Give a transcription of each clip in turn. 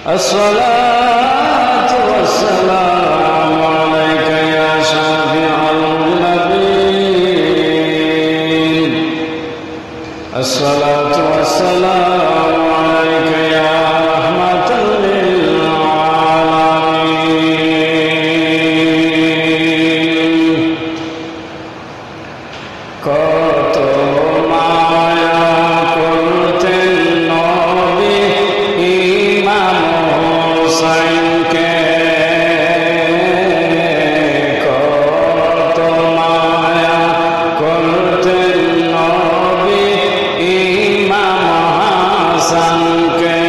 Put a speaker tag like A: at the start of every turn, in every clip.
A: الصلاة والسلام عليك يا شافع المذنبين الصلاة والسلام عليك يا رحمة للعالمين কত মায়া করতেন নবী ইমাম হোসেনকে কত মায়া করতেন নবী ইমাম হাসানকে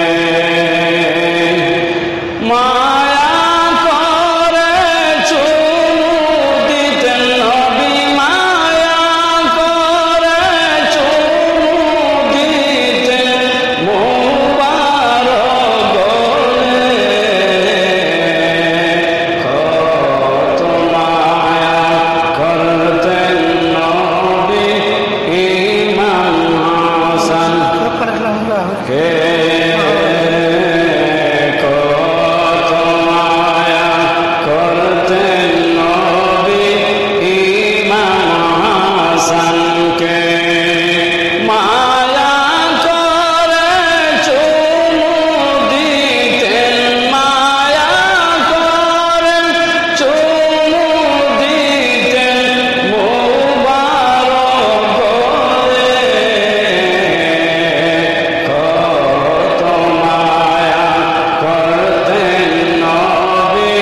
A: মায়া করে চুমু দিতেন নবী মায়া করে চুমু দিতেন মুবারক গলে কত মায়া করতেন নবী ইমাম হাসান কে কত মায়া করতেন নবী ইমাম হাসানকে মায়া করে চুমু দিতেন মায়া করে চুমু দিতেন মুবারক গলে কত মায়া করতেন নবী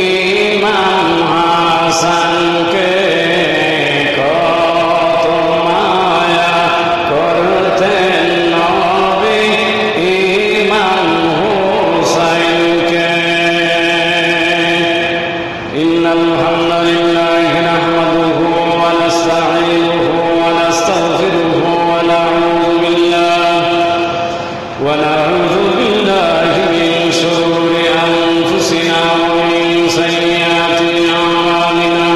A: ইমাম হাসানকে কত মায়া করতেন নবী ইমাম হুসাইনকে ইন্নাল হামদুলিল্লাহি নাহমাদুহু ওয়া নাস্তাঈনুহু ওয়া নাস্তাগফিরুহু ওয়া না'উযু বিল্লাহি মিন শুরুরি আনফুসিনা ওয়া মিন সাইয়্যাতি আ'মালিনা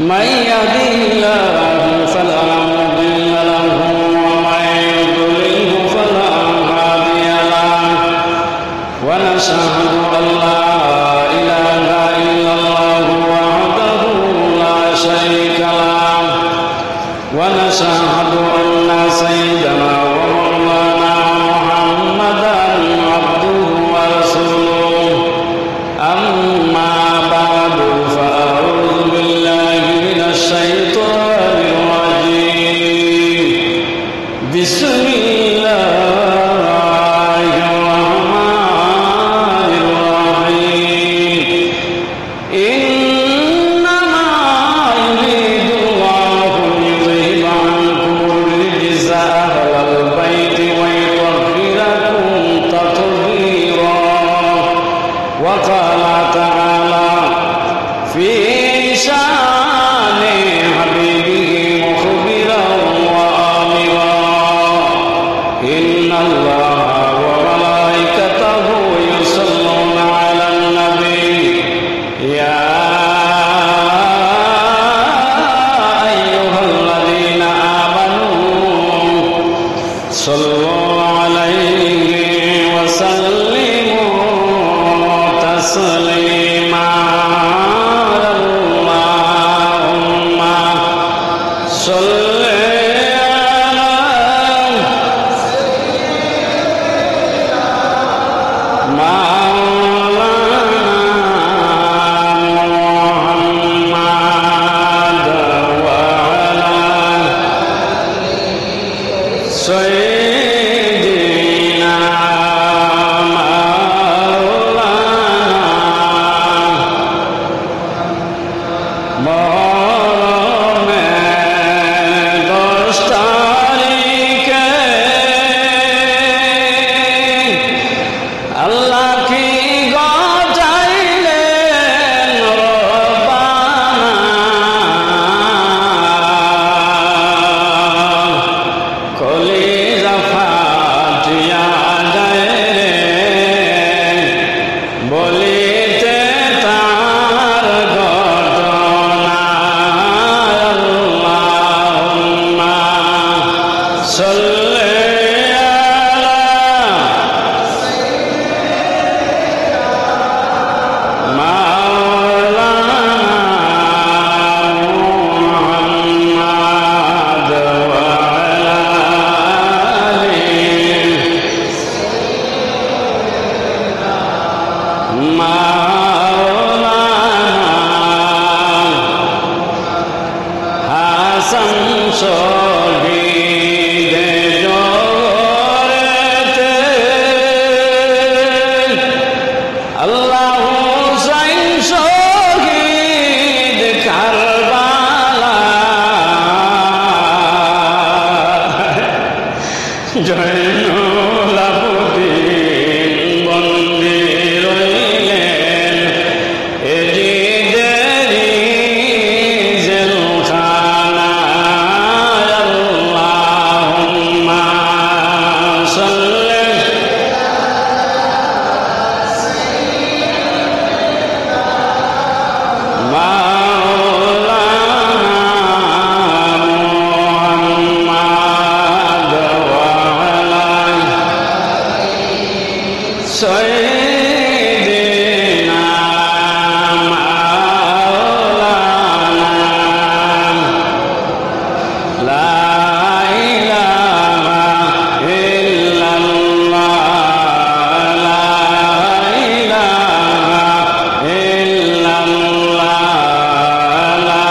A: মান ইয়াহদিহিল্লাহু ফালা মুদিল্লা লাহু ওয়া মান yudlilhu ফালা হাদিya লাহু ওয়া নাশহাদু আন লা ইলাহা ইল্লাল্লাহু ওয়াহদাহু লা শারীকা লাহু ওয়া নাশহাদু আন্না সাইয়্যিদানা ওয়া মাওলানা মুহাম্মাদান আবদুহু ওয়া রাসূলুহু আম্মা বা'দু ফাআউযু বিল্লাহি মিনাশ শাইতানির রাজীম বিসমিল্লাহির রাহমানির জয়নুল আবেদিন বন্দী রইলেন এজিদেরই জেলখানায়। আল্লাহুম্মা সাল্লি سيدنا مولانا لا إله إلا الله لا إله إلا الله لا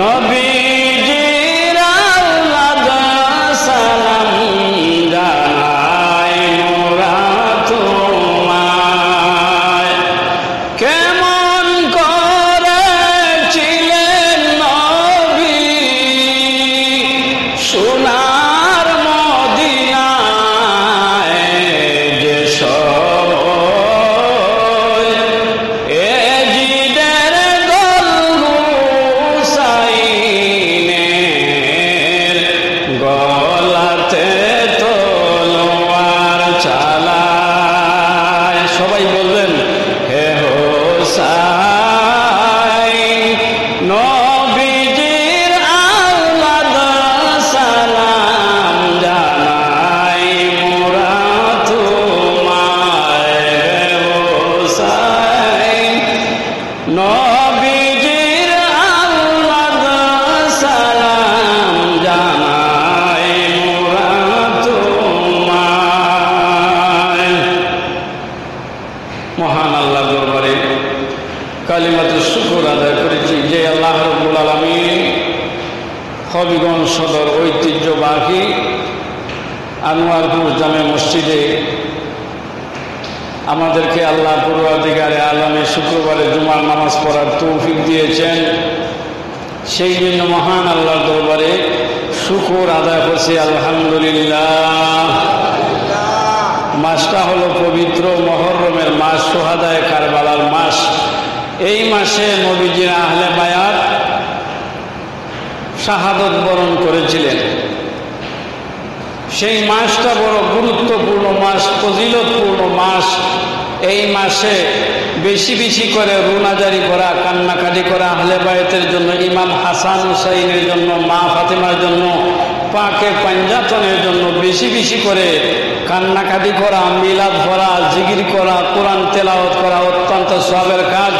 A: নবীজির আওলাদ সালাম জানাই নবীগঞ্জ সদর ঐতিহ্যবাহী আনোয়ারপুর জামে মসজিদে আমাদেরকে আল্লাহ পূর্বাধিকারে আলমে শুক্রবারে জুমার নামাজ পড়ার তৌফিক দিয়েছেন। সেই জন্য মহান আল্লাহর দরবারে শুকর আদায় করছি আলহামদুলিল্লাহ। মাসটা হলো পবিত্র মুহররমের মাস, শুহাদায়ে কারবালার মাস। এই মাসে নবীজির আহলে বায়াত শাহাদত বরণ করেছিলেন। সেই মাসটা বড় গুরুত্বপূর্ণ মাস, ফজিলতপূর্ণ মাস। এই মাসে বেশি বেশি করে রুনাজারি করা, কান্নাকাটি করা আহলে বায়াতের জন্য, ইমাম হাসান হুসাইনের জন্য, মা ফাতেমার জন্য, পাকে পাঞ্জাতনের জন্য বেশি বেশি করে কান্নাকাটি করা, মিলাদ পড়া, জিকির করা, কোরআন তেলাওয়াত করা অত্যন্ত সওয়াবের কাজ।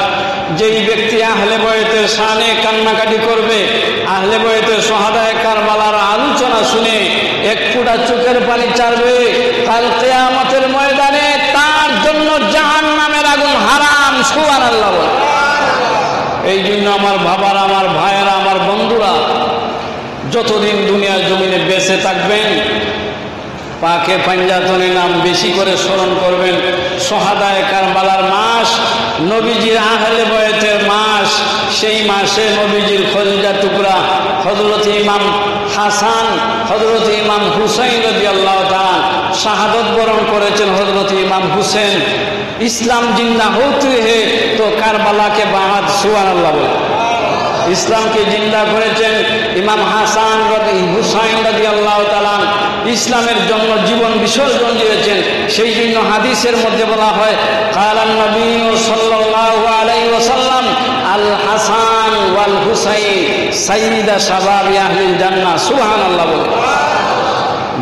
A: যেই ব্যক্তি আহলে বায়াতের শানে কান্নাকাটি করবে, আহলে বায়াতের শুহাদায়ে কারবালার আলোচনা শুনে এক ফোঁটা চোখের পানি চাইবে, কাল কিয়ামতের ময়দানে তার জন্য জাহান্নামের আগুন হারাম। সুবহানাল্লাহ। এই জন্য আমার বাবারা, আমার ভাইয়েরা, আমার বন্ধুরা, যতদিন দুনিয়ার জমিনে বেঁচে থাকবেন পাকে পাঞ্জাতনের নাম বেশি করে স্মরণ করবেন। শুহাদায়ে কারবালার মাস, নবীজির আহলে বায়াতের মাস। সেই মাসে নবীজির খলিজা টুকরা হযরত ইমাম হাসান, হযরত ইমাম হুসাইন রাদিয়াল্লাহু তাআলা শাহাদত বরণ করেছেন। হযরত ইমাম হুসেন ইসলাম জিন্দা হতে হে তো কারবালাকে বাদ। সুবহানাল্লাহ বলে ইসলামকে জিন্দা করেছেন। ইমাম হাসান হুসাইন রাদিয়াল্লাহু তাআলা ইসলামের জন্য জীবন বিসর্জন দিয়েছেন। সেই জন্য হাদিসের মধ্যে বলা হয়, কালান নবী সাল্লাল্লাহু আলাইহি ওয়াসাল্লাম আল হাসান ওয়াল হুসাইন সাইয়্যিদা শাবাবি আহলিল জান্নাহ। সুবহানাল্লাহ বলে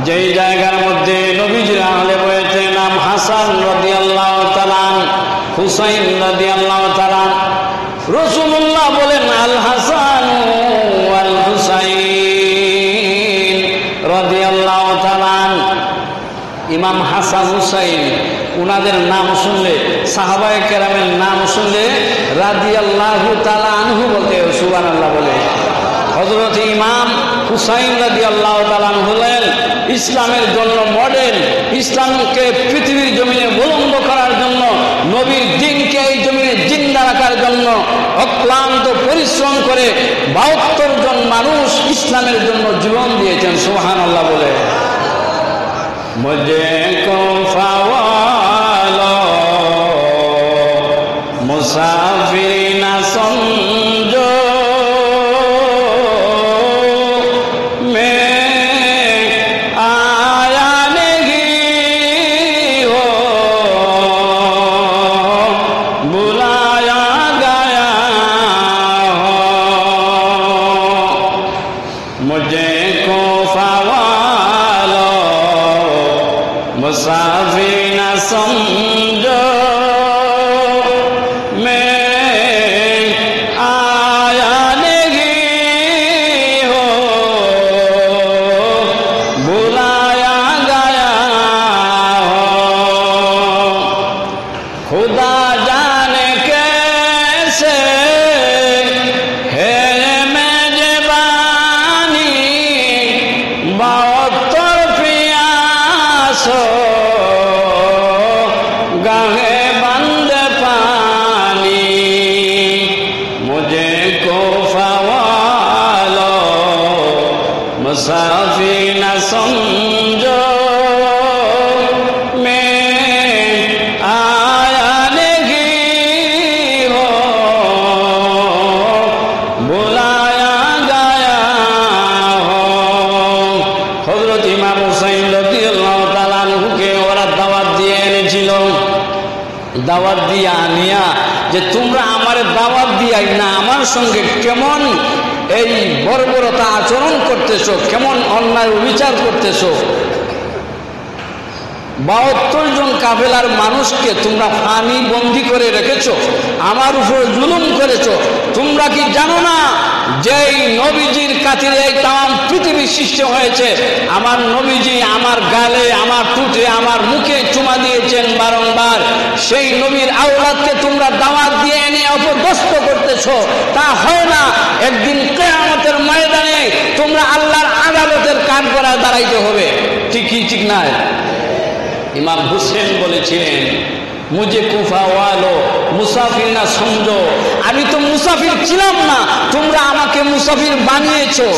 A: যেই জায়গার মধ্যে নবীজির আহলে বায়াতের নাম হাসান রাদিয়াল্লাহু তাআলা, হুসাইন রাদিয়াল্লাহু তাআলা, রাসূলুল্লাহ বলেন আল হাসান ওয়াল হুসাইন রাদিয়াল্লাহু তাআলা। ইমাম হাসান হুসাইন উনাদের নাম শুনলে, সাহাবায়ে কেরামের নাম শুনলে রাদিয়াল্লাহু তাআলা আনহু বলতে। সুবহানাল্লাহ বলে হযরত ইমাম হুসাইন রাদিয়াল্লাহু তাআলা হলেন ইসলামের জন্য মডেল। ইসলামকে পৃথিবীর জমিনে বুলন্দ করার জন্য, নবীর দ্বীনকে এই জমিনে জিন্দা রাখার জন্য অক্লান্ত পরিশ্রম করে ৭২ জন মানুষ ইসলামের জন্য জীবন দিয়েছেন। সুবহানাল্লাহ বলে মুঝে কো ফাওয়ালো মুসাফির না সমঝো, मुसाफिर न समझो मैं आया नहीं हो, बुलाया गया हो। खुदा जाने कैसे है मेजबानी, ৭২ प्यासो गाहे बंद पानी, मुझे को फवालो मुसाफिर न समझो मैं आया नहीं हो, बुलाया गया हो। हजरत इमाम हुसैन রাদিয়াল্লাহু তাআলা আনহুকে ওরা দাওয়াত দিয়ে এনেছিল। দাওয়াত দিয়ে আনিয়া যে তোমরা আমার দাওয়াত দিয়াই না আমার সঙ্গে কেমন এই বর্বরতা আচরণ করতেছো, কেমন অন্যায় বিচার করতেছো। ৭২ জন কাফেলার মানুষকে তোমরা ফানি বন্দি করে রেখেছো, আমার উপর জুলুম করেছো। তোমরা কি জানো না যেই নবীজির খাতিরে এই তাম পৃথিবী সৃষ্টি হয়েছে? আমার নবীজি আমার গালে, আমার টুট উঠে আমার মুখে চুমা দিয়েছেন বারংবার, সেই নবীর আওলাদকে তোমরা দাওয়াত দিয়ে এনে অপদস্থ করতেছ, তা হয় না। একদিন কিয়ামতের ময়দানে তোমরা আল্লাহর আদালতের কাঠগড়ায় দাঁড়াইতে হবে। ঠিক কি ঠিক না? ইমাম হুসেন বলেছিলেন, মুঝে কুফা ওয়ালো মুসাফির না সমঝো, আমি তো মুসাফির ছিলাম না, তোমরা আমাকে মুসাফির বানিয়েছো।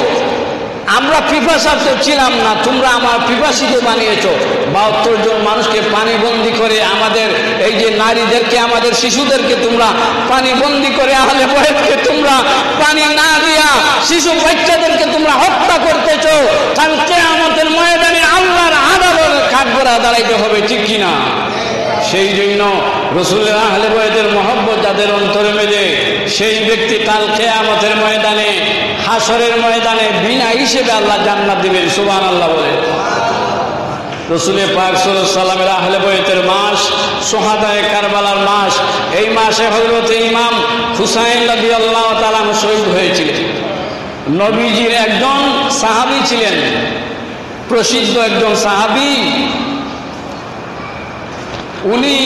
A: আমরা পিপাসার্থ ছিলাম না, তোমরা আমার পিপাসিত বানিয়েছো। 72 জন মানুষকে পানিবন্দি করে, আমাদের এই যে নারীদেরকে, আমাদের শিশুদেরকে তোমরা পানিবন্দি করে, আহলে বয়তকে তোমরা পানি না দিয়া শিশু বাচ্চাদেরকে তোমরা হত্যা করতেছো। কাল কিয়ামতের ময়দানে আল্লাহর আদালতের কাঠগড়ায় দাঁড়াইতে হবে। ঠিক কিনা? সেই জন্য রাসূলের আহলে বয়তের মহব্বত যাদের অন্তরে মেলে, সেই ব্যক্তি কাল কিয়ামতের ময়দানে, হাসরের ময়দানে বিনা হিসেবে আল্লাহ জান্নাত দিবেন। সুবহানাল্লাহ বলে। রাসূল পাক সাল্লাল্লাহু আলাইহি ওয়াসাল্লামের আহলে বয়তের মাস শুহাদায়ে কারবালার মাস। এই মাসে হযরত ইমাম হুসাইন রাদিয়াল্লাহু তাআলা শহীদ হয়েছিলেন। নবীজির একজন সাহাবী ছিলেন, প্রসিদ্ধ একজন সাহাবী। উনি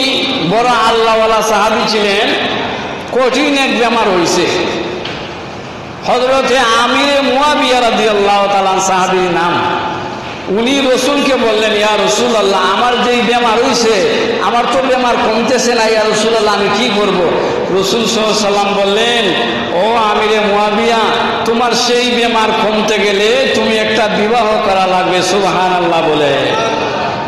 A: বড় আল্লাহওয়ালা সাহাবী ছিলেন। কঠিন এক বেমার হয়েছে। হযরতে আমিরে মুয়াবিয়া রাদিয়াল্লাহু তাআলা সাহাবীর নাম। উনি রসুলকে বললেন, ইয়া রাসূলুল্লাহ, আমার যেই বেমার হয়েছে, আমার তো বেমার কমতেছে না, ইয়া রাসূলুল্লাহ, আমি কি করব? রাসূল সাল্লাল্লাহু আলাইহি ওয়াসাল্লাম বললেন, ও আমিরে মুয়াবিয়া, তোমার সেই বেমার কমতে গেলে তুমি একটা বিবাহ করা লাগবে। সুবহানাল্লাহ বলে।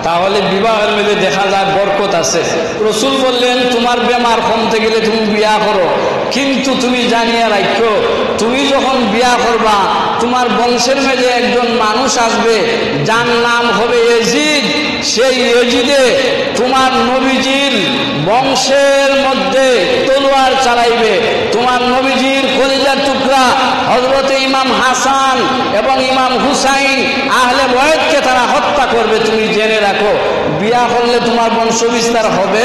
A: তাহলে বিবাহের মধ্যে দেখা যায় বরকত আছে। রাসূল বললেন, তোমার বেমার কমতে গেলে তুমি বিয়া করো, কিন্তু তুমি জানিয়ে রাখো, তুমি যখন বিয়া করবা, তোমার বংশের মধ্যে একজন মানুষ আসবে, যার নাম হবে ইয়াজিদ। সেই ইয়াজিদে তোমার নবীজির বংশের মধ্যে তলোয়ার চালাইবে। তোমার নবীজির কলিজার টুকরা হযরত ইমাম হাসান এবং ইমাম হুসাইন আহলে বয়তকে তারা হত্যা করবে। তুমি জেনে রাখো, বিয়া করলে তোমার বংশ বিস্তার হবে,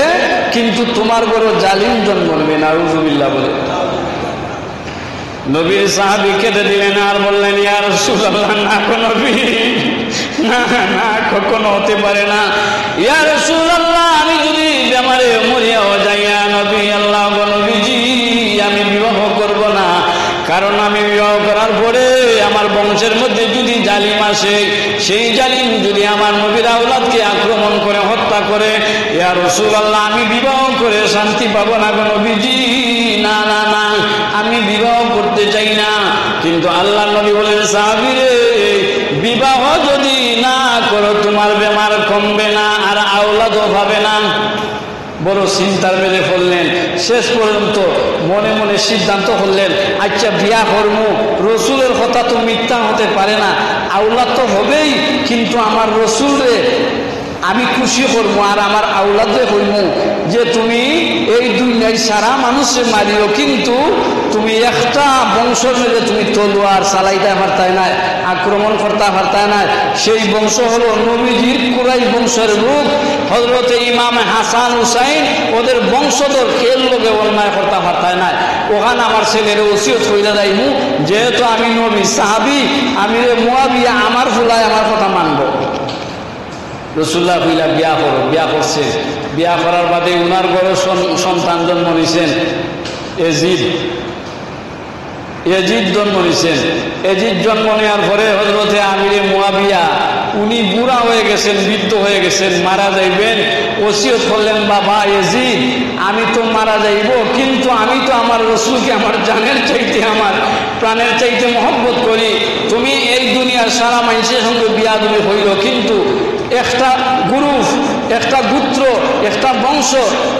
A: কিন্তু তোমার বড় জালিম জন্ম নেবে। নাউযুবিল্লাহ বলে। নবীর সাহাবী কেঁদে দিলেন আর বললেন, ইয়া রাসূলুল্লাহ, না গো নবী, না না, কখনো হতে পারে না। ইয়া রাসূলুল্লাহ, আমি যদি বেমারে মরিয়াও যাইয়া নবী, আল্লাহ গো নবীজি, আমি বিবাহ করব না। কারণ আমি বিবাহ করার পরে আমার বংশের মধ্যে যদি জালিম আসে, সেই জালিম যদি আমার নবীর আওলাদকে আক্রমণ করে হত্যা করে, ইয়া রাসূলুল্লাহ, আমি বিবাহ করে শান্তি পাবো না গো নবীজি। না না না, আমি বিবাহ করতে চাই না। কিন্তু আল্লাহ নবী বলেন, সাহাবী রে, বিবাহ যদি না করো তোমার বেমার কমবে না, আর আওলাদও পাবে না। বড় চিন্তার মেরে পড়লেন। শেষ পর্যন্ত মনে মনে সিদ্ধান্ত করলেন, আচ্ছা বিয়া করবো, রসুলের কথা তো মিথ্যা হতে পারে না, আওলাদ তো হবেই, কিন্তু আমার রসুলরে আমি খুশি করবো আর আমার আওলাদে কইমু যে তুমি এই দুনিয়ায় সারা মানুষে মারিও, কিন্তু তুমি একটা বংশের মধ্যে তুমি তলোয়ার চালাইতে পারতাই না, আক্রমণ করতে পারতাই না। সেই বংশ হলো নবীজির কুরাইশ বংশের রূপ। হযরতে ইমাম হাসান হুসাইন ওদের বংশধর, কেল লোকে অন্যায় করতে পারতাই না। ওখানে আমার ছেলের ওসিয়ত কইরা যাইমু, যেহেতু আমি নবী সাহাবী, আমিরে মুয়াবিয়া আমার ফুলায় আমার কথা মানবো। রাসূলুল্লাহ কইলা বিয়া করো। বিয়া করছে। বিয়া করার বাদে উনার ঘরে সন্তান জন্ম নিয়েছেন ইয়াজিদ জন্ম নিয়েছেন। ইয়াজিদ জন্ম নেওয়ার পরে হযরতে আমিরে মুয়াবিয়া উনি বুড়া হয়ে গেছেন, বৃদ্ধ হয়ে গেছেন, মারা যাইবেন। ওসিয়ত করলেন, বাবা ইয়াজিদ, আমি তো মারা যাইব, কিন্তু আমি তো আমার রসুলকে আমার জানের চাইতে, আমার প্রাণের চাইতে মহব্বত করি। তুমি এই দুনিয়ার সারা মানুষের সঙ্গে বিয়াদবি হইল, কিন্তু একটা গ্রুপ, একটা গোত্র, একটা বংশ,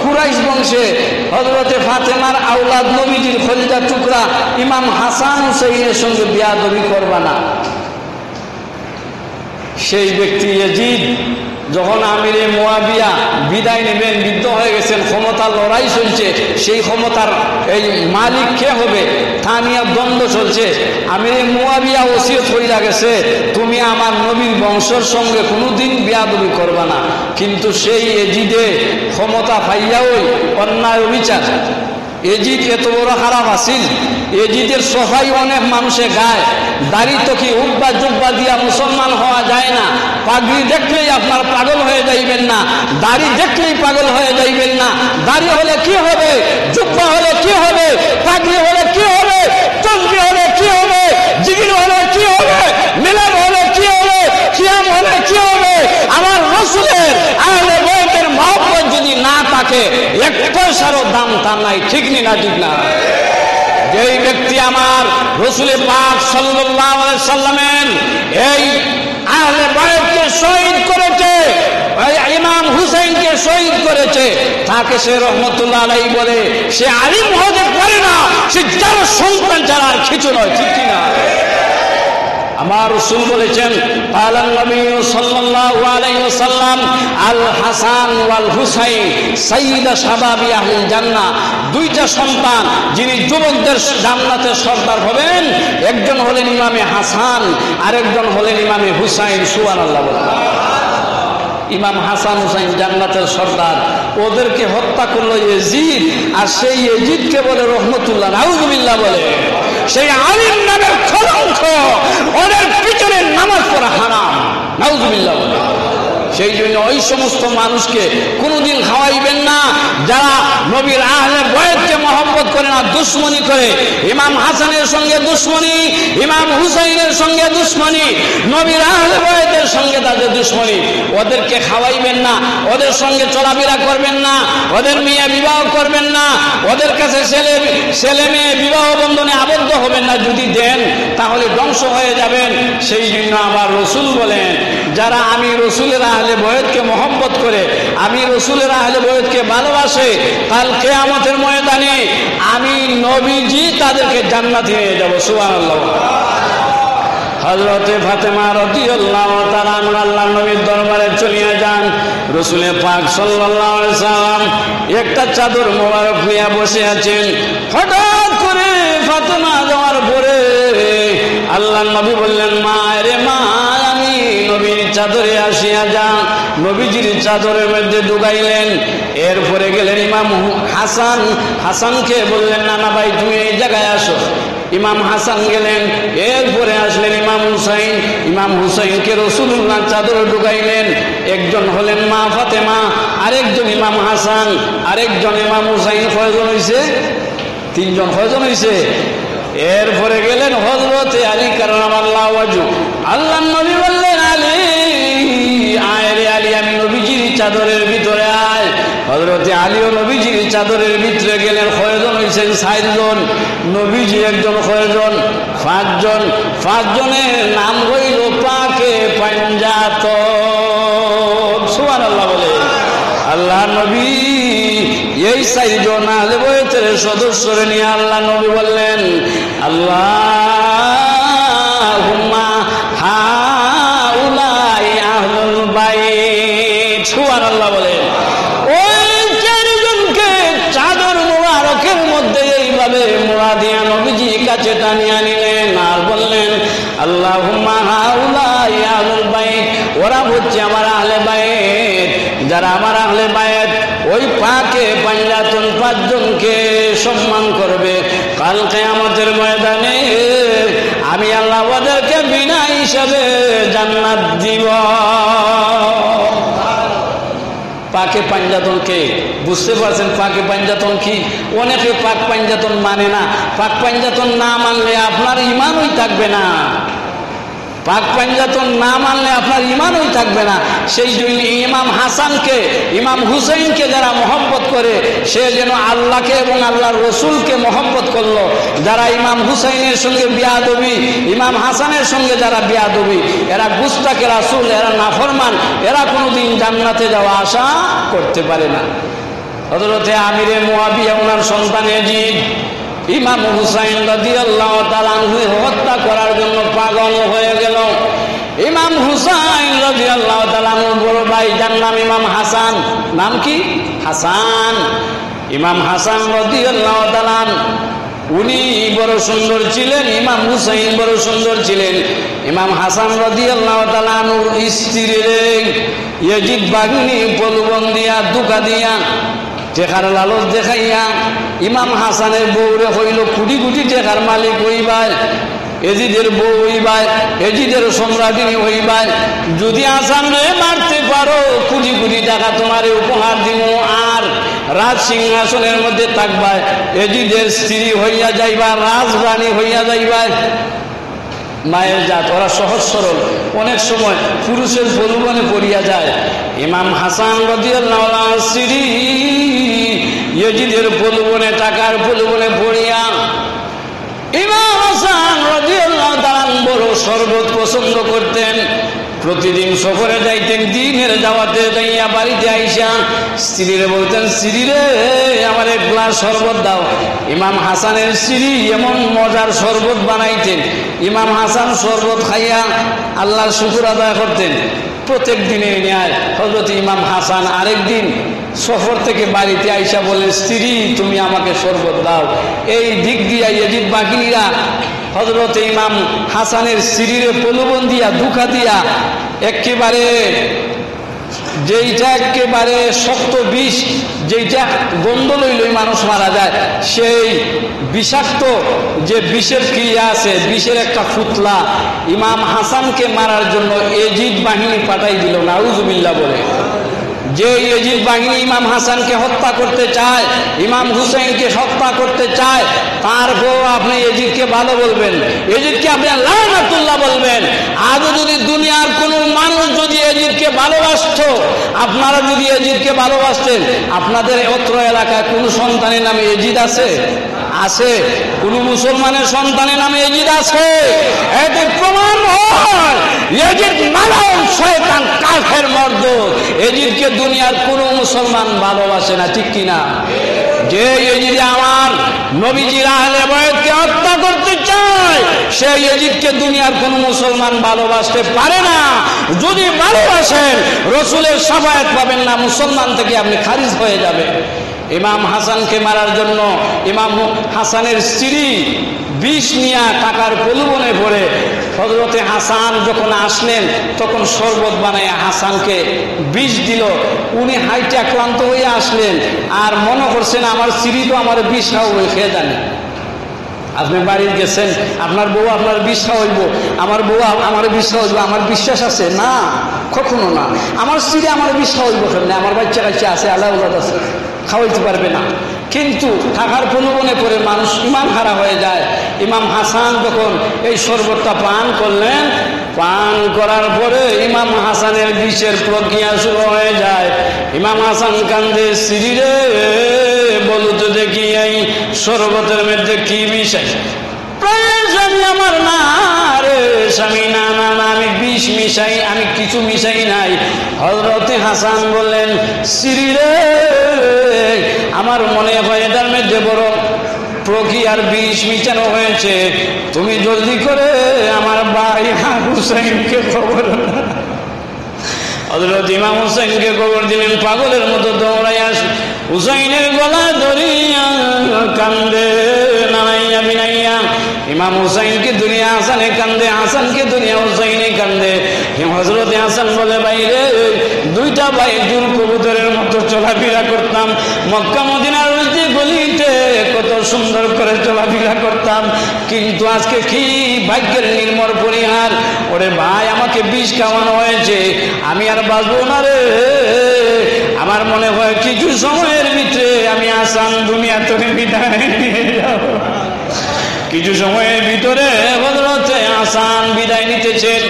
A: কুরাইশ বংশে হযরতে ফাতেমার আওলাদ নবীজির খলিজার টুকরা ইমাম হাসান হুসাইনের সঙ্গে বিয়াদবি করবা না। সেই ব্যক্তি ইয়াজিদ যখন আমিরে মুয়াবিয়া বিদায় নেবেন, বৃদ্ধ হয়ে গেছেন, ক্ষমতার লড়াই চলছে, সেই ক্ষমতার এই মালিক কে হবে তা নিয়ে দ্বন্দ্ব চলছে। আমিরে মুয়াবিয়া ওসিয়ত কইরা গেছে, তুমি আমার নবীর বংশের সঙ্গে কোনোদিন বিয়াদবি করবা না। কিন্তু সেই ইয়াজিদে ক্ষমতা পাইয়াও অন্যায় অবিচার। ইয়াজিদ এত বড় খারাপ আছিল, ইয়াজিদের সফাই অনেক মানুষে গায়, দাড়ি তো কি উব্বা জুব্বা দিয়া মুসলমান হওয়া যায় না, পাগড়ি দেখলেই আপনার পাগল হয়ে যাইবেন। দাড়ি দেখলেই পাগল হয়ে যাইবেন না। দাড়ি হলে কি হবে, জুব্বা হলে কি হবে, পাগড়ি হলে কি হবে, তসবিহ হলে কি হবে, জিকির হলে কি হবে, মিলাদ হলে কি হবে, কিয়াম হলে কি হবে। আমার রাসূলের আহলে বাইতের মহব্বত যদি না থাকে, এক পয়সারও দাম তার নাই। ঠিক না? ঠিক না? যেই ব্যক্তি আমার রাসূল পাক সাল্লাল্লাহু আলাইহি সাল্লামের এই আহলে বাইতকে শহীদ করেছে, ইমাম হুসাইনকে শহীদ করেছে, তাকে সে রহমতুল্লাহ আলাইহি বলে। সে আলিম হতে পারে না, সে যার সন্তান ছাড়া আর কিছু নয়। ঠিক কিনা? আমার রাসূল বলেছেন, কালান নবী সাল্লাল্লাহু আলাইহি ওয়াসাল্লাম, আল হাসান ওয়াল হুসাইন সাইয়্যিদা শাবাবি আহলিল জান্নাহ। দুইটা সন্তান যিনি যুবকদের জান্নাতের সর্দার হবেন, একজন হলেন ইমামে হাসান, আরেকজন হলেন ইমামে হুসাইন। সুবহানাল্লাহ বলেন। ইমাম হাসান হুসাইন জান্নাতের সর্দার। ওদেরকে হত্যা করলো ইয়াজিদ, আর সেই ইয়াজিদকে বলে রহমতুল্লাহ, নাউযুবিল্লাহ বলে। সেই আলিম নামের কলঙ্ক, ওদের পিছনে নামাজ পড়া হারাম, নাউযুবিল্লাহ বলে। সেই জন্য ওই সমস্ত মানুষকে কোনোদিন খাওয়াইবেন না যারা নবীর আহলে বাইতকে মহব্বত করে না, দুশ্মনী করে। ইমাম হাসানের সঙ্গে দুশ্মনী, ইমাম হুসাইনের সঙ্গে দুশ্মনী, নবীর আহলে বাইতের সঙ্গে তাদের দুশ্মনী। ওদেরকে খাওয়াইবেন না, ওদের সঙ্গে চলাফেরা করবেন না, ওদের মেয়ে বিবাহ করবেন না, ওদের কাছে ছেলে মেয়ে বিবাহ বন্ধনে আবদ্ধ হবেন না। যদি দেন তাহলে ধ্বংস হয়ে যাবেন। সেই জন্য আমার রাসূল বলেন, যারা আমি রাসূলের আহলে বাইতকে মহব্বত করে, আমি রাসূলের আহলে বাইতকে ভালোবাসে, কাল কিয়ামতের ময়দানে আমি নবীজি তাদেরকে জান্নাতে নিয়ে যাব। সুবহানাল্লাহ। হযরতে ফাতেমা রাদিয়াল্লাহু তাআলা আনহা আল্লাহর নবীর দরবারে চলিয়া যান। রাসূল পাক সাল্লাল্লাহু আলাইহি সাল্লাম একটা চাদর মোবারক নিয়ে বসে আছেন। হঠাৎ করে ফাতেমা যাওয়ার পরে আল্লাহর নবী বললেন, মা রে মা, আমি নবীর চাদরে আসিয়া যান। নবীজির চাদরের মধ্যে ঢুকাইলেন। এরপরে গেলেন ইমাম হাসানকে বললেন, নানা ভাই তুমি এই জায়গায় আসো। ইমাম হাসান গেলেন। এরপরে আসলেন ইমাম হুসাইন। ইমাম হুসাইনকে রাসূলুল্লাহ চাদরে ঢুকাইলেন। একজন হলেন মা ফাতেমা, আরেকজন ইমাম হাসান, আরেকজন ইমাম হুসাইন। কয়জন হয়েছে? তিনজন। কয়জন হয়েছে? এরপরে গেলেন হযরতে আলী কারামাল্লাহু ওয়াজহু। আল্লাহর নবী বললেন, আলী আয় রে আলী, আমি নবীজির চাদরের ভিতরে আয়। হযরতে আলীও নবীজির চাদরের ভিতরে গেলেন। কয়জন হয়েছেন? 4 জন। নবীজি একজন। কয়জন? 5 জন। 5 জনের নাম হইল পাকে পাঞ্জাতন। সুবহানাল্লাহ বলে। আল্লাহ নবী এই 4 জন আহলে বাইতের সদস্যরে নিয়ে আল্লাহ নবী বললেন, আল্লাহুম্মা হাউলাই আহলুল বাইত। সুবহানাল্লাহ বলেন। ওই 4 জনকে চাদর মোবারকের মধ্যে এইভাবে মোড়া দিয়া নবীজি কাছে টানিয়া নিলেন আর বললেন, আল্লাহুম্মা হাউলাই আহলুল বাইত। ওরা হচ্ছে আমার আহলে বাইত। যারা আমার আহলে বাইত, ওই পাকে পাঞ্জাতন 5 জনকে সম্মান করবে। কাল কিয়ামতের ময়দানে আমি আল্লাহ ওদেরকে বিনা হিসাবে জান্নাত দিব। পাকে পাঞ্জাতনকে বুঝতে পারছেন? পাকে পাঞ্জাতন কি? অনেকে পাক পাঞ্জাতন মানে না। পাক পাঞ্জাতন না মানলে আপনার ঈমানই থাকবে না। পাক পাঞ্জাতন না মানলে আপনার ঈমানই থাকবে না। সেই জন্য ইমাম হাসানকে, ইমাম হুসাইনকে যারা মহব্বত করে, সে যেন আল্লাহকে এবং আল্লাহর রাসূলকে মহব্বত করলো। যারা ইমাম হুসাইনের সঙ্গে বিয়াদবি, ইমাম হাসানের সঙ্গে যারা বিয়াদবি, এরা গুস্তাকে রাসূল, এরা নাফরমান, এরা কোনোদিন জান্নাতে যাওয়া আশা করতে পারে না। হযরতে আমিরে মুয়াবিয়া ওনার সন্তান ইয়াজিদ ইমাম হুসাইন রাদিয়াল্লাহু তাআলা আনহু হত্যা করার জন্য পাগল হয়ে গেল। ইমাম হুসাইন রাদিয়াল্লাহু তাআলা আনহুর বড় ভাই, যার নাম ইমাম হাসান। নাম কি? হাসান। ইমাম হাসান রাদিয়াল্লাহু তাআলা উনি বড় সুন্দর ছিলেন, ইমাম হুসাইন বড় সুন্দর ছিলেন। ইমাম হাসান রাদিয়াল্লাহু তাআলা আনহুর স্ত্রীরে ইয়াজিদ বাগনি প্রলোভন দিয়া, ধোঁকা দিয়া, টেকার লালচ দেখাইয়া ইমাম হাসানের বউরে হইল কোটি কোটি টেকার মালিক হইবাই, এজিদের বউ হইবাই, এজিদের সম্রাটিনী হইবাই। যদি হাসান রে মারতে পারো কোটি কোটি টাকা তোমারে উপহার দিব, আর রাজ সিংহাসনের মধ্যে থাকবা, এজিদের স্ত্রী হইয়া যাইবা, রাজরানী হইয়া যাইবা। মায়ের জাত, ওরা সহজ সরল, অনেক সময় পুরুষের প্রলোভনে পড়িয়া যায়। ইমাম হাসান রাদিয়াল্লাহু আনহু স্ত্রী ইয়াজিদের প্রলোভনে, টাকার প্রলোভনে পড়িয়া ইমাম হাসান রাদিয়াল্লাহু তাআলা বড় শরবত পছন্দ করতেন। প্রতিদিন সফরে যাইতেন, দিনের দাওয়াতে যাইয়া বাড়িতে আইসা স্ত্রীরে বলতেন, স্ত্রী রে আমার এক গ্লাস শরবত দাও। ইমাম হাসানের স্ত্রী এমন মজার শরবত বানাইতেন, ইমাম হাসান শরবত খাইয়া আল্লাহর শুকর আদায় করতেন। প্রত্যেক দিনের ন্যায় হযরত ইমাম হাসান আরেকদিন সফর থেকে বাড়িতে আইসা বলে, স্ত্রী তুমি আমাকে শরবত দাও। এই দিক দিয়া ইয়াজিদ বাহিনীরা হযরত ইমাম হাসানের স্ত্রীরে প্রলোভন দিয়া, ধোঁকা দিয়া একেবারে যেইটা একেবারে শক্ত বিষ, যেইটা গন্ধ লইলই মানুষ মারা যায়, সেই বিষাক্ত যে বিষের ক্রিয়া আছে, বিষের একটা ফুতলা ইমাম হাসানকে মারার জন্য ইয়াজিদ বাহিনী পাঠাই দিল, নাউজুবিল্লাহ বলে। যে ইয়াজিদ বাহিনী ইমাম হাসানকে হত্যা করতে চায়, ইমাম হুসাইনকে হত্যা করতে চায়, তারপর আপনি ইয়াজিদকে ভালো বলবেন, ইয়াজিদকে আপনি লানাতুল্লাহ বলবেন। আজও যদি দুনিয়ার কোনো মানুষ যদি ইয়াজিদকে ভালোবাসতো, আপনারা যদি ইয়াজিদকে ভালোবাসতেন, আপনাদের অত্র এলাকায় কোনো সন্তানের নামে ইয়াজিদ আছে? আছে? কোনো মুসলমানের সন্তানের নামে ইয়াজিদ আছে? এতে প্রমাণ হয় ইয়াজিদ মালাউন শয়তান, কাফের মর্দ। ইয়াজিদকে দুনিয়ার কোনো মুসলমান ভালোবাসে না, ঠিক কিনা? যে ইয়াজিদ আমার নবীজির আহলে বায়তকে হত্যা করতে চায়, সেই ইয়াজিদকে দুনিয়ার কোনো মুসলমান ভালোবাসতে পারে না। যদি ভালোবাসেন, রসুলের শাফায়াত পাবেন না, মুসলমান থেকে আপনি খারিজ হয়ে যাবেন। ইমাম হাসানকে মারার জন্য ইমাম হাসানের স্ত্রী বিষ নিয়ে টাকার প্রলোভনে পড়ে হযরতে হাসান যখন আসলেন, তখন শরবত বানায় হাসানকে বিষ দিল। উনি হাইটে আক্রান্ত হয়ে আসলেন, আর মনে করছেন আমার স্ত্রী তো আমার বিষ খাওয়াবে, খেয়ে জানে। আপনি বাড়ি গেছেন, আপনার বউ আপনার বিষ খাওয়াইব, আমার বউ আমার বিষ খাওয়াইব, আমার বিশ্বাস আছে? না, কখনো না। আমার স্ত্রী আমার বিষ খাওয়াইব কেন? আমার বাচ্চা কাচ্চা আছে, আল্লাহ আছে, খাওয়াইতে পারবে না। কিন্তু টাকার প্রলোভনে পড়ে মানুষ ইমান হারা হয়ে যায়। ইমাম হাসান যখন এই শরবতটা পান করলেন, পান করার পরে ইমাম হাসানের বিষের প্রক্রিয়া শুরু হয়ে যায়। ইমাম হাসান কান্দে, স্ত্রী রে বলো তো দেখি এই শরবতের মধ্যে কি মিশাই? স্বামী আমার, না রে স্বামী, না না না, আমি বিষ মিশাই, আমি কিছু মিশাই নাই। হযরতে হাসান বললেন, স্ত্রী রে আমার মনে হয় এটার মধ্যে বড় প্রক্রিয়ার বিষ মিশানো হয়েছে, তুমি জলদি করে আমার ভাই হুসাইনকে খবর। হযরত ইমাম হুসাইনকে খবর দিলেন। পাগলের মতো দৌড়াই আসে, হুসাইনের গলা ধরিয়া কান্দে নানাইয়া বিনাইয়া। ইমাম হুসাইনকে দুনিয়া হাসানে কান্দে, হাসানকে দুনিয়া হুসাইনে কান্দে। হযরতে হাসান বলে, বাইরে দুইটা ভাই দুল কবুতরের মতো চলাফেরা করতাম, মক্কা মদিনার ওইতে গলিতে কত সুন্দর করে চলাফেরা করতাম, কিন্তু আজকে কি ভাগ্যের নির্মল পরিহার। ওরে ভাই, আমাকে বিষ খাওয়ানো হয়েছে, আমি আর বাঁচবো না রে। আমার মনে হয় কিছু সময়ের ভিতরে আমি হাসান দুনিয়া থেকে বিদায় নিয়ে যাব। কিছু সময়ের ভিতরে হযরতে হাসান বিদায় নিতেছেন।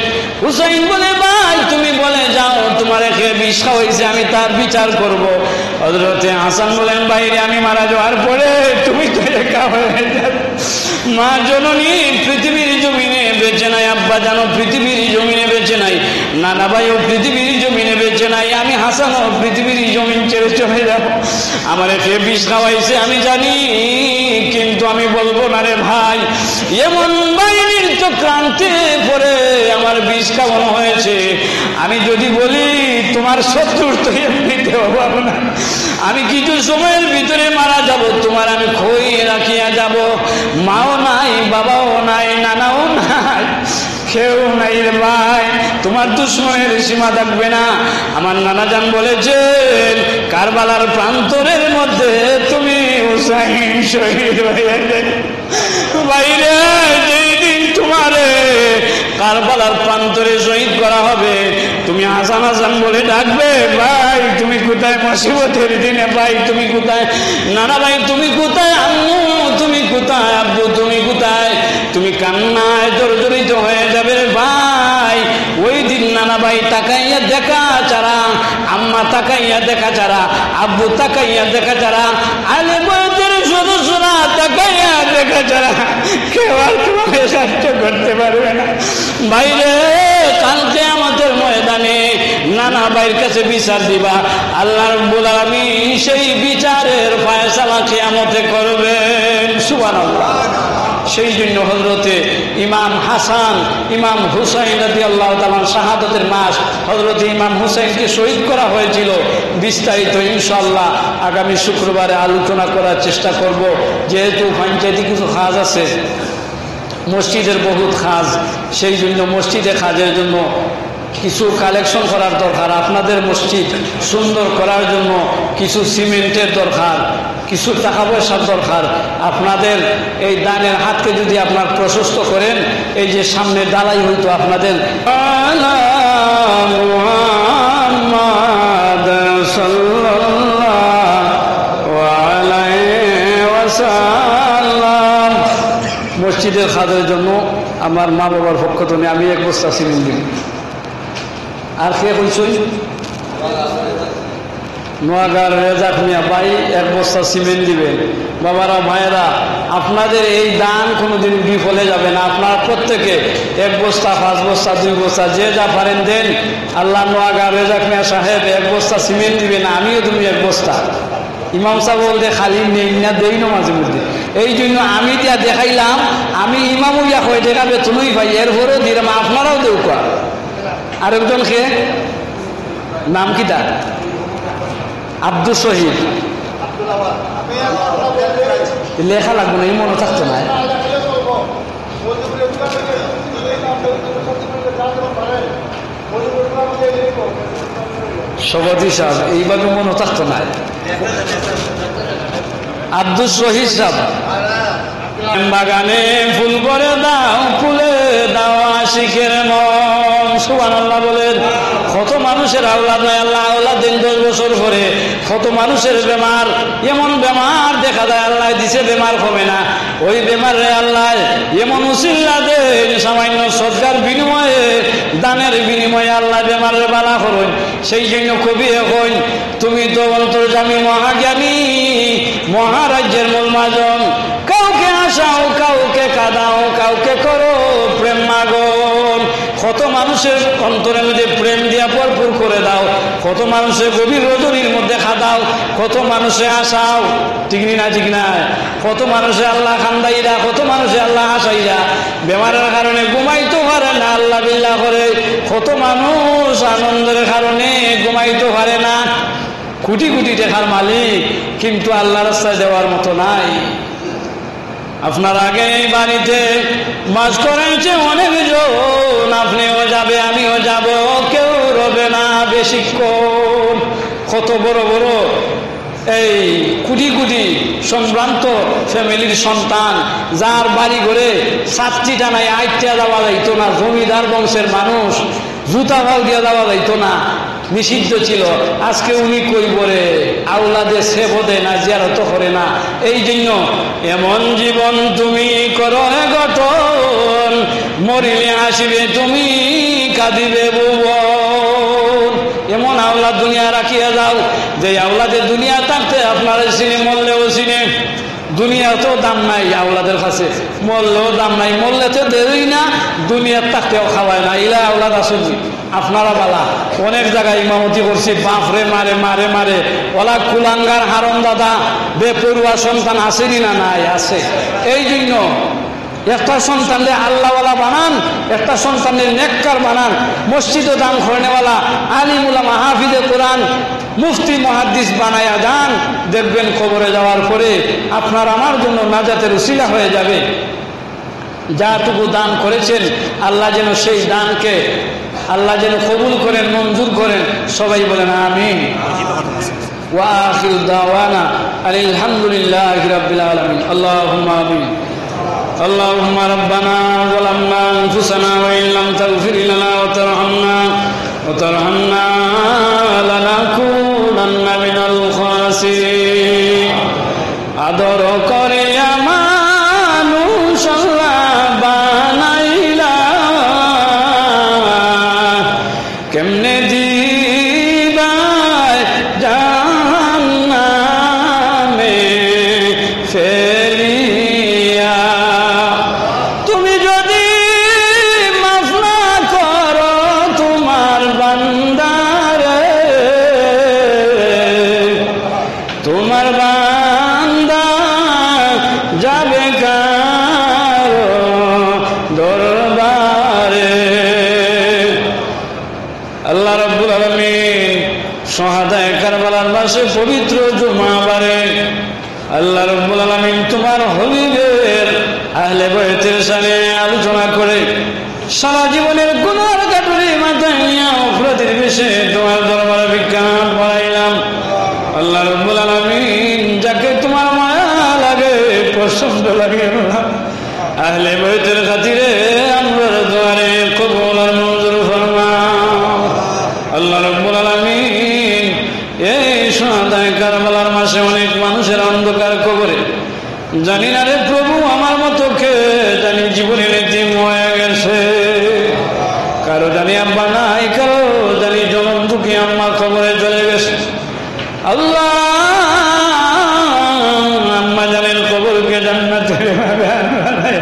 A: হুসাইন বলে, ভাই তুমি বলে যাও, তোমার একে বিষ খাওয়াইছে, আমি তার বিচার করব। হযরতে হাসান বলেন, বাইরে আমি মারা যাওয়ার পরে তুমি তো একা হয়ে যাবে। মা জননী পৃথিবীর জমিনে বেঁচে নাই, আব্বা জানো পৃথিবীর জমিনে বেঁচে নাই, নানা ভাইও পৃথিবীর জমিনে বেঁচে নাই, আমি হাসানও পৃথিবীর জমিন ছেড়ে চলে যাব। আমার একে বিষ খাওয়াইছে আমি জানি, কিন্তু আমি বলবো না রে ভাই। এমন বাহিনীর চক্রান্তে পরে আমার বিষ খাওয়ানো হয়েছে, আমি যদি বলি তোমার শত্রুর তো এমনিতে অভাব না, আমি কিছু সময়ের ভিতরে মারা যাব, তোমার আমি খই রাখিয়া যাব। মাও নাই, বাবাও নাই, নানাও নাই, কেউ নাই রে ভাই, তোমার দুশ্মনের সীমা থাকবে না। আমার নানাজান বলেছেন, কারবালার প্রান্তরের মধ্যে তুমি হুসাইন শহীদ হয়ে যাবে। বাইরে যেই দিন তোমারে কারবালার প্রান্তরে শহীদ করা হবে, তুমি হাসান হাসান বলে ডাকবে, ভাই তুমি কোথায় মুসিবতের দিনে? ভাই তুমি কোথায়? নানা ভাই তুমি কোথায়? আম্মু তুমি কোথায়? আব্বু তুমি কোথায়? তুমি কান্নায় জর্জরিত হয়ে যাবে ভাই। ওই দিন নানা ভাই তাকাইয়া দেখা ছাড়া, আম্মা তাকাইয়া দেখা ছাড়া, আব্বু তাকাইয়া দেখা ছাড়া, আলে বয়সের সদস্যরা তাকাইয়া দেখা ছাড়া কেউ আর তোমাকে সাহায্য করতে পারবে না। বাইরে কালকে আমাদের ময়দানে নানা ভাইয়ের কাছে বিচার দিবা, আল্লাহ রাব্বুল আলামিন সেই বিচারের ফয়সালা কিয়ামতে করবেন। সুবহানাল্লাহ। সেই জন্য হযরতে ইমাম হাসান, ইমাম হুসাইন রাদিয়াল্লাহু তাআলা শাহাদাতের মাস হযরতে ইমাম হুসাইনকে শহীদ করা হয়েছিল। বিস্তারিত ইনশাআল্লাহ আগামী শুক্রবারে আলোচনা করার চেষ্টা করব। যেহেতু পঞ্চায়েতে কিছু কাজ আছে, মসজিদের বহুত কাজ, সেই জন্য মসজিদে কাজের জন্য কিছু কালেকশন করার দরকার। আপনাদের মসজিদ সুন্দর করার জন্য কিছু সিমেন্টের দরকার, কিছু টাকা পয়সার দরকার। আপনাদের এই দানের হাতকে যদি আপনার প্রশস্ত করেন, এই যে সামনে ডালাই হইতো আপনাদের মসজিদের কাজের জন্য আমার মা বাবার পক্ষ থেকে আমি এক বস্তা সিমেন্ট দিই। আর কে বলছই? নোয়াগার রেজাক মিয়া ভাই এক বস্তা সিমেন্ট দিবেন। বাবারা ভাইয়েরা, আপনাদের এই দান কোনোদিন বিফলে যাবে না। আপনারা প্রত্যেকে এক বস্তা, 5 বস্তা, 2 বস্তা, যে যা পারেন দেন। আল্লাহ নোয়াগার রেজাক মিয়া সাহেব এক বস্তা সিমেন্ট দিবেন, আমিও তুমি এক বস্তা। ইমাম সাহেব বলতে খালি নেই না, দেই না মাঝে মধ্যে। এই জন্য আমি দিয়া দেখাইলাম, আমি ইমামও ইয়া হয়ে দেখাবে তুমি ভাই, এরপরেও দিলাম, আপনারাও দেউ কোয়া। আরেকজন খে নাম কি তার? আব্দুল শহীদ। লেখা লাগবে না, এই মনে থাকতো না। সভাপতি সাহেব এইভাবে মনে থাকতো না। আব্দুল শহীদ সাহেব। বাগানে ফুল করে দাও, ফুলে দাও আশিকের মন। সুবহানাল্লাহ বলেন। কত মানুষের আওলাদ নাই, আল্লাহ আওলাদ দিন 10 বছর পরে। কত মানুষের বেমার, এমন বেমার দেখা যায় আল্লাহ দিছে, বেমার কমে না। ওই বেমার রে আল্লাহ এমন উসিলা দেন, সামান্য সদকার বিনিময়ে, দানের বিনিময়ে আল্লাহ বেমারের বালা করুন। সেই জন্য কবি এখন তুমি তো অন্তর্যামী মহাজ্ঞানী, মহারাজ্যের মূল মাজন। কাউকে আসাও, কাউকে কাঁদাও, কাউকে করো প্রেম মাগন। কত মানুষের অন্তরের মধ্যে প্রেম দিয়া ভরপুর করে দাও, কত মানুষের গভীর রজনীর মধ্যে খাদাও, কত মানুষে আসাও, ঠিক না ঠিক না? কত মানুষে আল্লাহ খান্দাইরা, কত মানুষে আল্লাহ হাসাইরা, বেমারের কারণে ঘুমাইতে পারে না, আল্লাহ বিল্লাহ করে। কত মানুষ আনন্দের কারণে ঘুমাইতে পারে না। কোটি কোটি টাকার মালিক, কিন্তু আল্লাহ রাস্তায় দেওয়ার মতো নাই। আপনার আগে এই বাড়িতে মাছ করেছে অনেকজন, আপনিও যাবে, আমিও যাব, কেউ রবে না বেশিক্ষণ। কত বড় বড় এই কোটি কোটি সম্ভ্রান্ত ফ্যামিলির সন্তান, যার বাড়ি ঘরে 7টা নাই, 8টা দেওয়া যাইতো না, জমিদার বংশের মানুষ, জুতা ভাল দিয়ে দেওয়া যাইতো না, নিষিদ্ধ ছিল। আজকে উনি কই বলে আওলাদে সেবো দেয় না, জিয়ারত করে না। এই জন্য এমন জীবন তুমি করো গঠন, মরিলে আসিবে তুমি কাঁদিবে ভুবন। এমন আওলাদ দুনিয়া রাখিয়া যাও, যে আওলাদের দুনিয়া থাকতে আপনারা চিনে, মরলেও চিনে। দুনিয়ার তো দাম নাই আওলাদের কাছে, মরলেও দাম নাই, মরলে তো দেরি না, দুনিয়ার থাকতেও খাওয়ায় না। ইলা আওলাদ আসুন আপনারা বালা। অনেক জায়গায় ইমামতি করছি, বাপরে মারে মারে মারে, ওলা কুলাঙ্গার হারম দাদা বেপরুয়া সন্তান আসেনি না? নাই, আছে। এই জন্য একটা সন্তানকে আল্লাহওয়ালা বানান, একটা সন্তানের নেককার বানান, মসজিদে দান করেনেওয়ালা, আলিমুলা মাহফিজে কোরআন, মুফতি মুহাদ্দিস বানায়া যান। দেখবেন কবরে যাওয়ার পরে আপনার আমার জন্য নাজাতের উসিলা হয়ে যাবে। যাটুকু দান করেছেন আল্লাহ যেন সেই দানকে আল্লাহ যেন কবুল করেন, মঞ্জুর করেন। সবাই বলেন আমিন। ওয়া আখিরু দাওয়ানা আলহামদুলিল্লাহি রাব্বিল আলামিন। আল্লাহুম্মা আমিন। اللهم ربنا ظلمنا أنفسنا وإن لم تغفر لنا وترحمنا لنكونن শাহাদায়ে কারবালার মাসে পবিত্র জুমাবারে আল্লাহ রাব্বুল আলামিন তোমার হাবিবের আহলে বাইতের সাথে আলোচনা করে সারা জীবনের গুনার কাটুরি মাথায় নিয়ে অপরাধের বেশে তোমার দরবারে ভিক্ষা করাইলাম। আল্লাহ রাব্বুল আলামিন যাকে তোমার মায়া লাগে, পছন্দ লাগে, আহলে বাইতের খাতিরে আমরা দুয়ারে কবুল আর মঞ্জুর ফরমাও। আল্লাহ রাব্বুল আলামিন এই শাহাদায়ে কারবালার মাসে অনেক মানুষের অন্ধকার কবরে, জানি না রে প্রভু আমার মতো কে জানি জীবনের এতিম হয়ে গেছে, কারো জানি আব্বা নাই, কারো জানি জনম দুঃখী আম্মা কবরে চলে গেছে। আল্লাহ আম্মা জানের কবরকে জান্নাতের বাগান বানায়।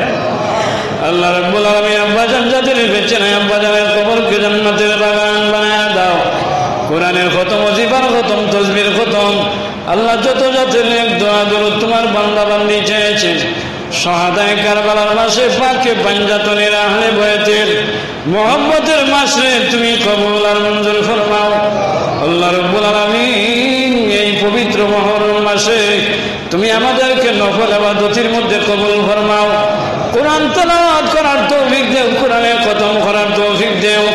A: আল্লাহ রাব্বুল আলামিন আব্বা জান যাদের বেঁচে নাই, আব্বা জানের কবরকে জান্নাতের বাগান বানায় দাও। কোরআনের খতম, ওজিফার খতম, তাসবির খতম, আল্লাহ যত জাতের নেক দোয়া দরুদ তোমার বান্দা বান্দি চেয়েছে শাহাদায়ে কারবালার মাসে পাকে পাঞ্জাতনের আহলে বাইতের মুহাব্বতের মাসে তুমি কবুল আর মঞ্জুর ফরমাও। আল্লাহ রাব্বুল আলামিন এই পবিত্র মুহররম মাসে তুমি আমাদেরকে নফল ইবাদতের মধ্যে কবুল ফরমাও। কোরআন তেলাওয়াত করার তৌফিক দাও, কোরআনে খতম করার তৌফিক দাও।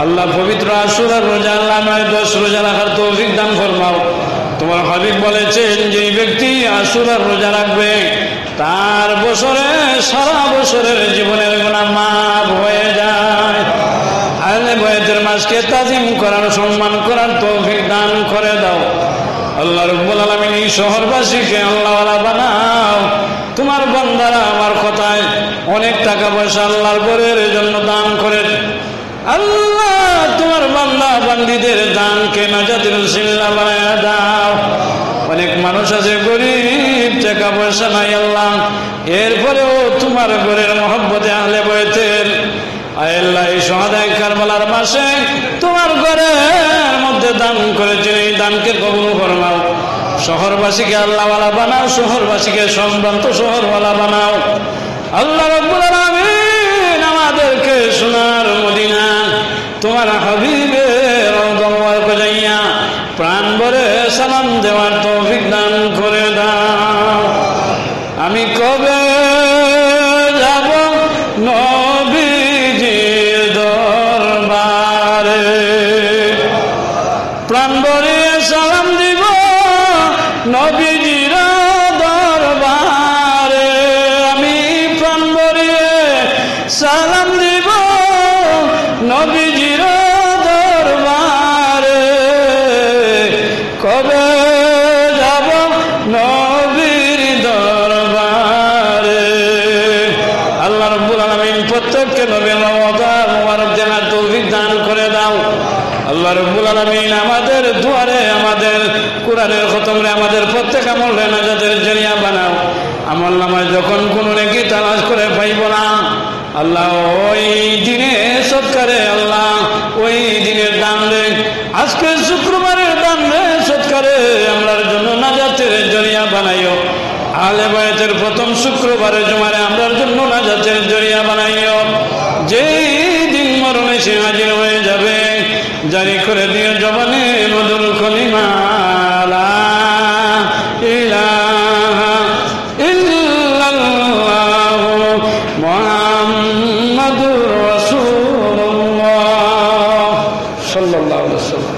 A: আল্লাহ পবিত্র আশুরার রোজা আল্লাহ 10 রোজা রাখার তৌফিক দান ফরমাও। তোমার হাবিব বলেছেন যে ব্যক্তি আশুরার রোজা রাখবে তার বছরে সারা বছরের জীবনের গুনাহ মাফ হয়ে যায়। আহলে বাইতের মাসকে তাজিম করার, সম্মান করার তৌফিক দান করে দাও। আল্লাহ রাব্বুল আলামিন এই শহরবাসীকে আল্লাহওয়ালা বানাও। তোমার বান্দারা আমার কথায় অনেক টাকা পয়সা আল্লাহর ঘরের জন্য দান করে, আল্লাহ তোমার বান্দা বান্দীদের দানকে নাজাতের উসিলা বানায়া দাও। অনেক মানুষ আছে গরিব, টাকা পয়সা নাই আল্লাহ, এরপরেও তোমার ঘরের মহব্বতে আহলে বাইতের আল্লাহ এই শাহাদায়ে কারবালার মাসে তোমার ঘরের মধ্যে দান করেছেন, এই দানকে কবুল ফরমাও। শহরবাসীকে আল্লাহওয়ালা বানাও, শহরবাসীকে সম্ভ্রান্ত শহরওয়ালা বানাও। আল্লাহ রাব্বুল আলামিন আমাদেরকে সোনার মদিনা তোমার হাবিবের রওজা মুবারকে যাইয়া প্রাণ ভরে সালাম দেওয়ার তৌফিক দান করে দাও। আমি কবে যাব নবীজির দরবারে, প্রাণ ভরে সালাম দিব নবীজির দরবারে। আমি প্রাণ ভরে সালাম দিব নবীজির দরবারে। কবে যাব নবীর দরবারে। আল্লাহ রাব্বুল আলামিন প্রত্যেককে নবীর রওজা মুবারক জানার তৌফিক দান করে দাও। আল্লাহ রাব্বুল আলামিন আমাদের দুয়ারে, আমাদের কোরআনের খতমে আমাদের প্রত্যেক আমলে নাজাতের জরিয়া বানাও। আমল নামায় যখন কোনো নেকি তালাশ করে পাইব না আল্লাহ, ওই দিনে সৎকারে আল্লাহ ওই দিনের দান রে, আজকে শুক্রবারের দান রে সৎকারে আমরার জন্য নাজাতের জরিয়া বানাইও। আহলে বাইতের প্রথম শুক্রবারে জুমারে আমরার জন্য নাজাতের জরিয়া বানাইও। যেই দিন মরণে সে হাজির হয়ে যাবে জারি করে দিও জবানে মধুর কলিমা লা ইলাহা ইল্লাল্লাহু মুহাম্মাদুর রাসূলুল্লাহ সাল্লাল্লাহু আলাইহি ওয়াসাল্লাম।